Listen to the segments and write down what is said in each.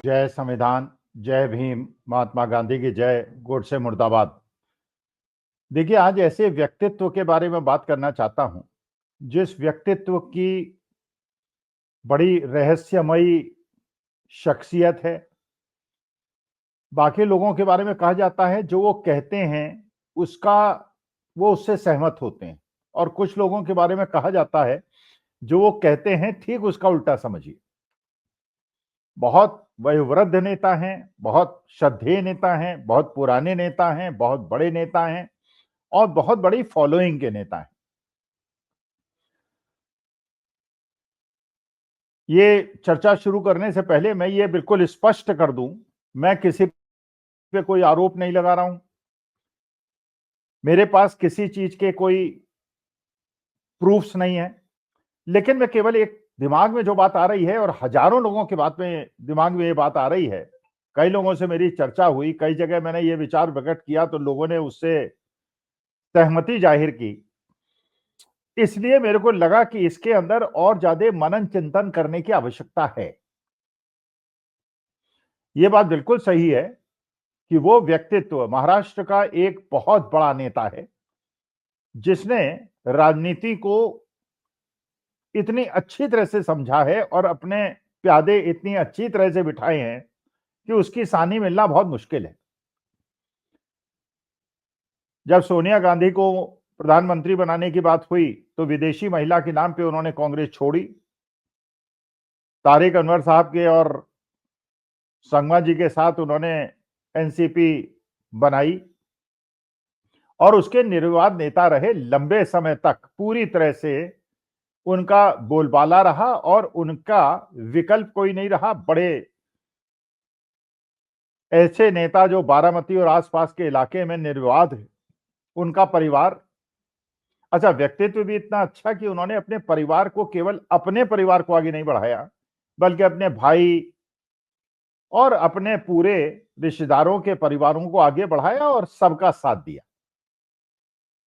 जय संविधान, जय भीम, महात्मा गांधी की जय, गोडसे मुर्दाबाद। देखिए, आज ऐसे व्यक्तित्व के बारे में बात करना चाहता हूं जिस व्यक्तित्व की बड़ी रहस्यमयी शख्सियत है। बाकी लोगों के बारे में कहा जाता है जो वो कहते हैं उसका वो उससे सहमत होते हैं, और कुछ लोगों के बारे में कहा जाता है जो वो कहते हैं ठीक उसका उल्टा समझिए। बहुत वयोवृद्ध नेता हैं, बहुत श्रद्धेय नेता हैं, बहुत पुराने नेता हैं, बहुत बड़े नेता हैं और बहुत बड़ी फॉलोइंग के नेता हैं। ये चर्चा शुरू करने से पहले मैं ये बिल्कुल स्पष्ट कर दूं, मैं किसी पे कोई आरोप नहीं लगा रहा हूं। मेरे पास किसी चीज के कोई प्रूफ्स नहीं है, लेकिन मैं केवल एक दिमाग में जो बात आ रही है, और हजारों लोगों के बात में दिमाग में ये बात आ रही है। कई लोगों से मेरी चर्चा हुई, कई जगह मैंने ये विचार प्रकट किया तो लोगों ने उससे सहमति जाहिर की। इसलिए मेरे को लगा कि इसके अंदर और ज्यादा मनन चिंतन करने की आवश्यकता है। यह बात बिल्कुल सही है कि वो व्यक्तित्व महाराष्ट्र का एक बहुत बड़ा नेता है जिसने राजनीति को इतनी अच्छी तरह से समझा है और अपने प्यादे इतनी अच्छी तरह से बिठाए हैं कि उसकी सानी मिलना बहुत मुश्किल है। जब सोनिया गांधी को प्रधानमंत्री बनाने की बात हुई तो विदेशी महिला के नाम पे उन्होंने कांग्रेस छोड़ी। तारिक अनवर साहब के और संगमा जी के साथ उन्होंने एनसीपी बनाई और उसके निर्विवाद नेता रहे लंबे समय तक। पूरी तरह से उनका बोलबाला रहा और उनका विकल्प कोई नहीं रहा। बड़े ऐसे नेता जो बारामती और आसपास के इलाके में निर्विवाद है, उनका परिवार। अच्छा, व्यक्तित्व भी इतना अच्छा कि उन्होंने अपने परिवार को, केवल अपने परिवार को आगे नहीं बढ़ाया, बल्कि अपने भाई और अपने पूरे रिश्तेदारों के परिवारों को आगे बढ़ाया और सबका साथ दिया।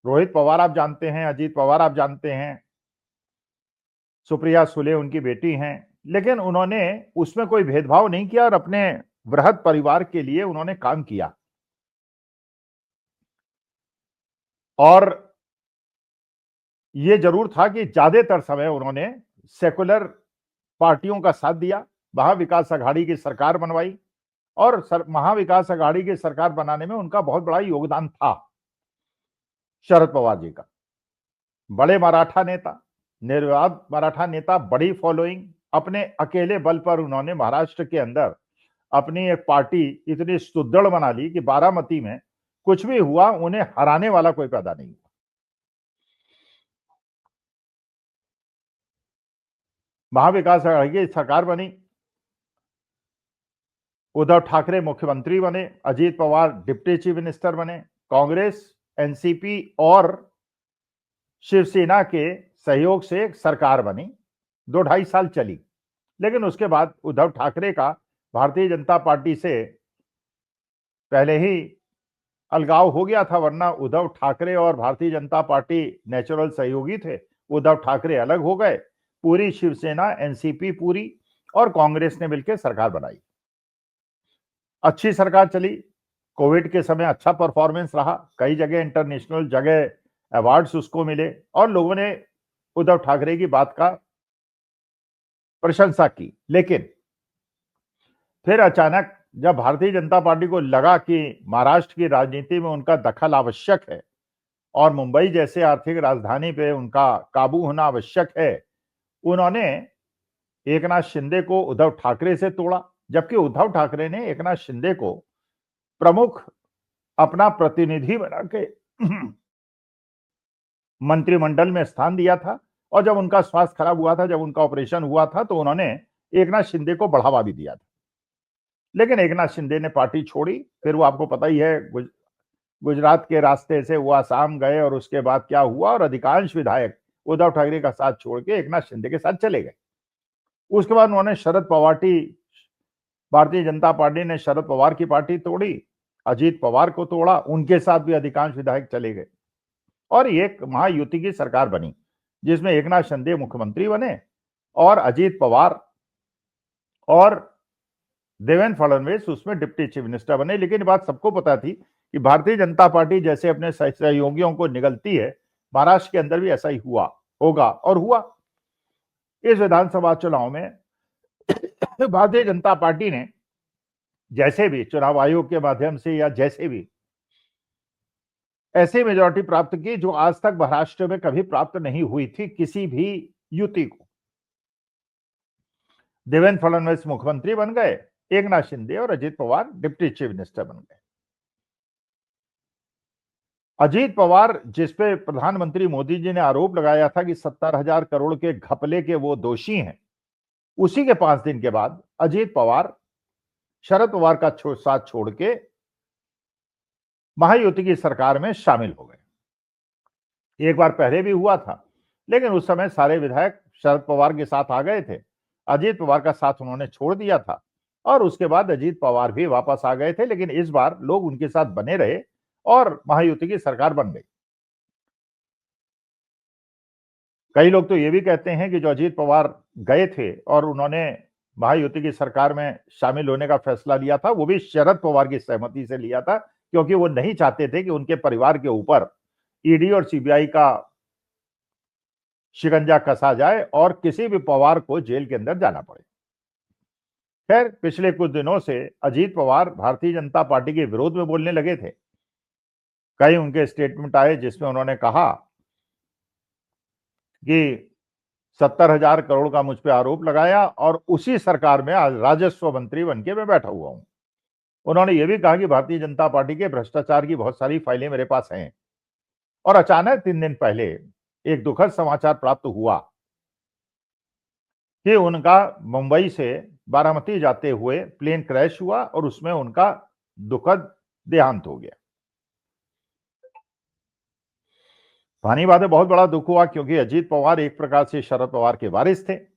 रोहित पवार आप जानते हैं, अजीत पवार आप जानते हैं, सुप्रिया सुले उनकी बेटी हैं, लेकिन उन्होंने उसमें कोई भेदभाव नहीं किया और अपने वृहद परिवार के लिए उन्होंने काम किया। और यह जरूर था कि ज्यादातर समय उन्होंने सेकुलर पार्टियों का साथ दिया, महाविकास अघाड़ी की सरकार बनवाई और महाविकास अघाड़ी की सरकार बनाने में उनका बहुत बड़ा योगदान था। शरद पवार जी का बड़े मराठा नेता, निर्विवाद मराठा नेता, बड़ी फॉलोइंग, अपने अकेले बल पर उन्होंने महाराष्ट्र के अंदर अपनी एक पार्टी इतनी सुदृढ़ बना ली कि बारामती में कुछ भी हुआ उन्हें हराने वाला कोई पैदा नहीं हुआ। महाविकास अघाड़ी की सरकार बनी, उद्धव ठाकरे मुख्यमंत्री बने, Ajit Pawar deputy chief minister बने, कांग्रेस, एनसीपी और शिवसेना के सहयोग से एक सरकार बनी। 2-2.5 साल चली, लेकिन उसके बाद उद्धव ठाकरे का भारतीय जनता पार्टी से पहले ही अलगाव हो गया था, वरना उद्धव ठाकरे और भारतीय जनता पार्टी नेचुरल सहयोगी थे। उद्धव ठाकरे अलग हो गए, पूरी शिवसेना, एनसीपी पूरी और कांग्रेस ने मिलकर सरकार बनाई। अच्छी सरकार चली, कोविड के समय अच्छा परफॉर्मेंस रहा, कई जगह इंटरनेशनल जगह अवार्ड्स उसको मिले और लोगों ने उद्धव ठाकरे की बात का प्रशंसा की। लेकिन फिर अचानक जब भारतीय जनता पार्टी को लगा कि महाराष्ट्र की राजनीति में उनका दखल आवश्यक है और मुंबई जैसे आर्थिक राजधानी पे उनका काबू होना आवश्यक है, उन्होंने एकनाथ शिंदे को उद्धव ठाकरे से तोड़ा, जबकि उद्धव ठाकरे ने एकनाथ शिंदे को प्रमुख अपना प्रतिनिधि बना के मंत्रिमंडल में स्थान दिया था। और जब उनका स्वास्थ्य खराब हुआ था, जब उनका ऑपरेशन हुआ था, तो उन्होंने एकनाथ शिंदे को बढ़ावा भी दिया था। लेकिन एकनाथ शिंदे ने पार्टी छोड़ी। फिर वो आपको पता ही है, गुजरात के रास्ते से वो आसाम गए और उसके बाद क्या हुआ, और अधिकांश विधायक उद्धव ठाकरे का साथ छोड़ के एकनाथ शिंदे के साथ चले गए। उसके बाद उन्होंने भारतीय जनता पार्टी ने शरद पवार की पार्टी तोड़ी, अजीत पवार को तोड़ा, उनके साथ भी अधिकांश विधायक चले गए और एक महायुति की सरकार बनी जिसमें एकनाथ शिंदे मुख्यमंत्री बने और अजीत पवार और देवेंद्र फडणवीस उसमें डिप्टी चीफ मिनिस्टर बने। लेकिन बात सबको पता थी कि भारतीय जनता पार्टी जैसे अपने सहयोगियों को निगलती है, महाराष्ट्र के अंदर भी ऐसा ही हुआ होगा और हुआ। इस विधानसभा चुनाव में भारतीय जनता पार्टी ने जैसे भी चुनाव आयोग के माध्यम से या जैसे भी ऐसी मेजॉरिटी प्राप्त की जो आज तक महाराष्ट्र में कभी प्राप्त नहीं हुई थी किसी भी युति को। देवेंद्र फडणवीस मुख्यमंत्री बन गए, एकनाथ शिंदे और Ajit Pawar deputy chief minister बन गए। अजीत पवार जिसपे प्रधानमंत्री मोदी जी ने आरोप लगाया था कि 70,000 करोड़ के घपले के वो दोषी हैं, उसी के 5 दिन के बाद अजीत पवार शरद पवार का साथ छोड़ के महायुति की सरकार में शामिल हो गए। एक बार पहले भी हुआ था, लेकिन उस समय सारे विधायक शरद पवार के साथ आ गए थे, अजीत पवार का साथ उन्होंने छोड़ दिया था और उसके बाद अजीत पवार भी वापस आ गए थे। लेकिन इस बार लोग उनके साथ बने रहे और महायुति की सरकार बन गई। कई लोग तो ये भी कहते हैं कि जो अजीत पवार गए थे और उन्होंने महायुति की सरकार में शामिल होने का फैसला लिया था, वो भी शरद पवार की सहमति से लिया था, क्योंकि वो नहीं चाहते थे कि उनके परिवार के ऊपर ईडी और सीबीआई का शिकंजा कसा जाए और किसी भी पवार को जेल के अंदर जाना पड़े। खैर, पिछले कुछ दिनों से अजीत पवार भारतीय जनता पार्टी के विरोध में बोलने लगे थे। कई उनके स्टेटमेंट आए जिसमें उन्होंने कहा कि 70,000 करोड़ का मुझ पे आरोप लगाया और उसी सरकार में आज राजस्व मंत्री बनके मैं बैठा हुआ हूं। उन्होंने ये भी कहा कि भारतीय जनता पार्टी के भ्रष्टाचार की बहुत सारी फाइलें मेरे पास हैं। और अचानक 3 दिन पहले एक दुखद समाचार प्राप्त हुआ कि उनका मुंबई से बारामती जाते हुए प्लेन क्रैश हुआ और उसमें उनका दुखद देहांत हो गया। पानी बात बहुत बड़ा दुख हुआ, क्योंकि अजीत पवार एक प्रकार से शरद पवार के वारिस थे।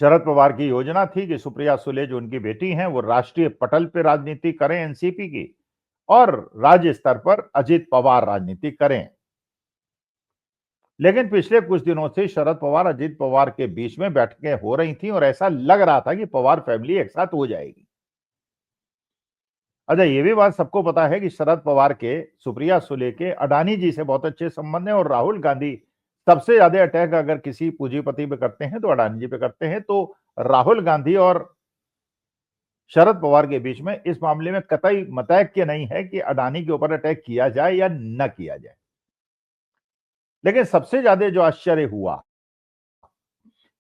शरद पवार की योजना थी कि सुप्रिया सुले जो उनकी बेटी हैं वो राष्ट्रीय पटल पे राजनीति करें एनसीपी की, और राज्य स्तर पर अजीत पवार राजनीति करें। लेकिन पिछले कुछ दिनों से शरद पवार अजीत पवार के बीच में बैठकें हो रही थी और ऐसा लग रहा था कि पवार फैमिली एक साथ हो जाएगी। अच्छा, ये भी बात सबको पता है कि शरद पवार के सुप्रिया सुले के अडानी जी से बहुत अच्छे संबंध हैं और राहुल गांधी सबसे ज्यादा अटैक अगर किसी पूंजीपति पे करते हैं तो अडानी जी पे करते हैं। तो राहुल गांधी और शरद पवार के बीच में इस मामले में कतई मतैक्य नहीं है कि अडानी के ऊपर अटैक किया जाए या न किया जाए। लेकिन सबसे ज्यादा जो आश्चर्य हुआ,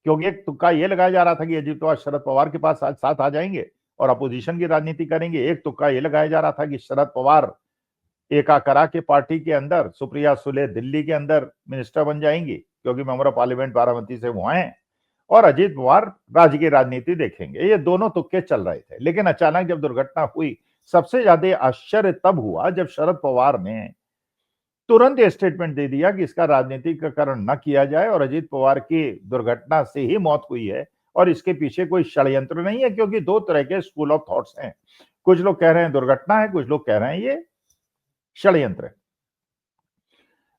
क्योंकि एक तुक्का ये लगाया जा रहा था कि अजीत पवार शरद पवार के पास आज साथ आ जाएंगे और अपोजिशन की राजनीति करेंगे। एक तुक्का ये लगाया जा रहा था कि शरद पवार एका करा के पार्टी के अंदर, सुप्रिया सुले दिल्ली के अंदर मिनिस्टर बन जाएंगी, क्योंकि मेंबर ऑफ पार्लियामेंट बारामती से वो हैं, और अजीत पवार राज्य की राजनीति देखेंगे। ये दोनों तुक्के चल रहे थे। लेकिन अचानक जब दुर्घटना हुई, सबसे ज्यादा आश्चर्य तब हुआ जब शरद पवार ने तुरंत ये स्टेटमेंट दे दिया कि इसका राजनीतिकरण न किया जाए और अजीत पवार की दुर्घटना से ही मौत हुई है और इसके पीछे कोई षड्यंत्र नहीं है। क्योंकि दो तरह के स्कूल ऑफ थॉट्स हैं, कुछ लोग कह रहे हैं दुर्घटना है, कुछ लोग कह रहे हैं ये षड्यंत्र है।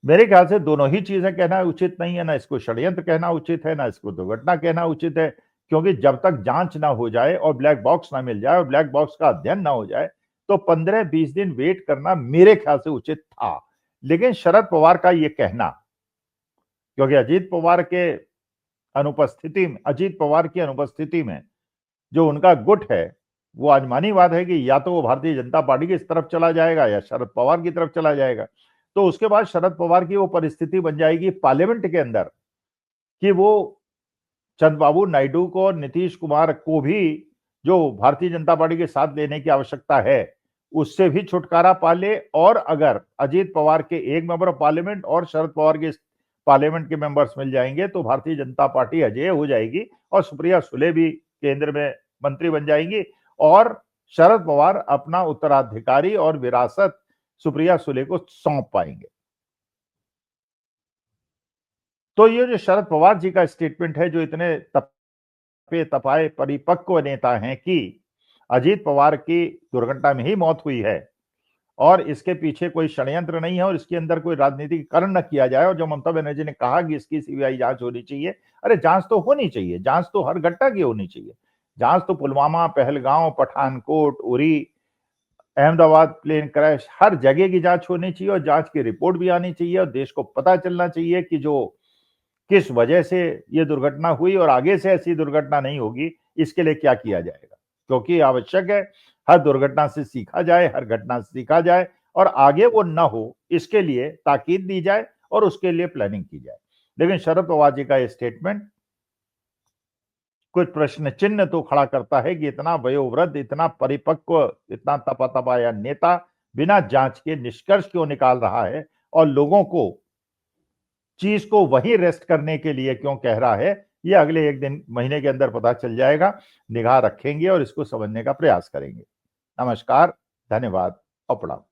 मेरे ख्याल से दोनों ही चीजें कहना उचित नहीं है, ना इसको षड्यंत्र कहना उचित है, ना इसको दुर्घटना कहना उचित है। क्योंकि जब तक जांच ना हो जाए और ब्लैक बॉक्स ना मिल जाए और ब्लैक बॉक्स का अध्ययन ना हो जाए, तो 15-20 दिन वेट करना मेरे ख्याल से उचित था। लेकिन शरद पवार का ये कहना, क्योंकि अजीत पवार की अनुपस्थिति में जो उनका गुट है, वो आजमानीवाद है कि या तो वो भारतीय जनता पार्टी की तरफ चला जाएगा या शरद पवार की तरफ चला जाएगा। तो उसके बाद शरद पवार की वो परिस्थिति बन जाएगी पार्लियामेंट के अंदर कि वो चंद्रबाबू नायडू को और नीतीश कुमार को भी, जो भारतीय जनता पार्टी के साथ लेने की आवश्यकता है, उससे भी छुटकारा पा ले। और अगर अजीत पवार के एक मेंबर ऑफ पार्लियामेंट और शरद पवार के पार्लियामेंट के मेंबर्स मिल जाएंगे तो भारतीय जनता पार्टी अजेय हो जाएगी और सुप्रिया सुले भी केंद्र में मंत्री बन जाएंगी और शरद पवार अपना उत्तराधिकारी और विरासत सुप्रिया सुले को सौंप पाएंगे। तो ये जो शरद पवार जी का स्टेटमेंट है, जो इतने तपे तपाए परिपक्व नेता हैं कि अजीत पवार की दुर्घटना में ही मौत हुई है और इसके पीछे कोई षड्यंत्र नहीं है और इसके अंदर कोई राजनीतिकरण न किया जाए, और जो ममता बनर्जी ने कहा कि इसकी सीबीआई जांच होनी चाहिए, अरे जांच तो होनी चाहिए, जांच तो हर घटना की होनी चाहिए। जांच तो पुलवामा, पहलगांव, पठानकोट, उरी, अहमदाबाद प्लेन क्रैश, हर जगह की जांच होनी चाहिए और जांच की रिपोर्ट भी आनी चाहिए और देश को पता चलना चाहिए कि जो किस वजह से ये दुर्घटना हुई और आगे से ऐसी दुर्घटना नहीं होगी, इसके लिए क्या किया जाएगा। क्योंकि आवश्यक है हर दुर्घटना से सीखा जाए, हर घटना से सीखा जाए और आगे वो न हो, इसके लिए ताकीद दी जाए और उसके लिए प्लानिंग की जाए। लेकिन शरद पवार जी का ये स्टेटमेंट कुछ प्रश्न चिन्ह तो खड़ा करता है कि इतना वयोवृद्ध, इतना परिपक्व, इतना तपाया नेता बिना जांच के निष्कर्ष क्यों निकाल रहा है और लोगों को चीज को वहीं रेस्ट करने के लिए क्यों कह रहा है, ये अगले एक दिन महीने के अंदर पता चल जाएगा। निगाह रखेंगे और इसको समझने का प्रयास करेंगे। नमस्कार, धन्यवाद और प्रणाम।